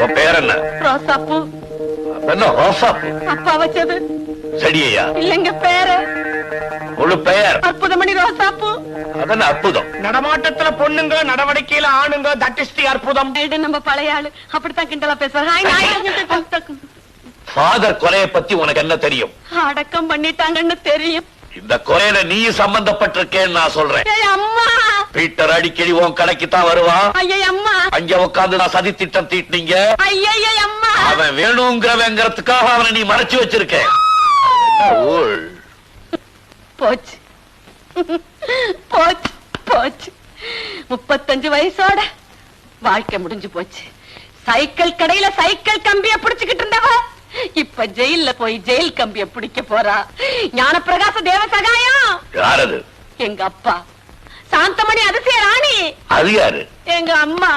உன் பேர் என்ன? ரோசாப்பூ. என்ன ரோசாப்பூ? அப்பா வச்சது. செடியா? இல்லங்க, பேரு. முழு பெயர்? அற்புதமணி ரோசாப்பூ. அதென்ன அற்புதம்? நடமாட்டத்துல பொண்ணுங்க, நடவடிக்கையில ஆணுங்க, தட் இஸ் தி அற்புதம். நம்ம பழைய ஆளு அப்படித்தான் கிண்டலா பேசுவாங்க. ஃபாதர் கொலையை பத்தி உனக்கு என்ன தெரியும்? அடக்கம் பண்ணிட்டாங்கன்னு தெரியும். இந்த கொலையில நீ சம்பந்தப்பட்டிருக்கேன்னு நான் சொல்றேன். அம்மா, பீட்டர் அடிக்கடி உன் கடைக்கு தான் வருவான். அம்மா, அங்க உட்கார்ந்து நான் சதி திட்டம் தீட்டினீங்க. அம்மா, அவன் வேணுங்கிறவங்கிறதுக்காக அவனை நீ மறைச்சு வச்சிருக்க. போச்சு போச்சு போச்சு. 35 வயசோட வாழ்க்கை முடிஞ்சு போச்சு. சைக்கிள் கடையில சைக்கிள் கம்பிய பிடிச்சுக்கிட்டு இருந்தவ இப்ப ஜெயில போய் ஜெயில் கம்பிய பிடிக்க போறா. ஞானப்பிரகாச தேவசகாயம். யாரது? எங்க அப்பா. சாந்தமணி அதிசய ராணி. அது யாரு? எங்க அம்மா.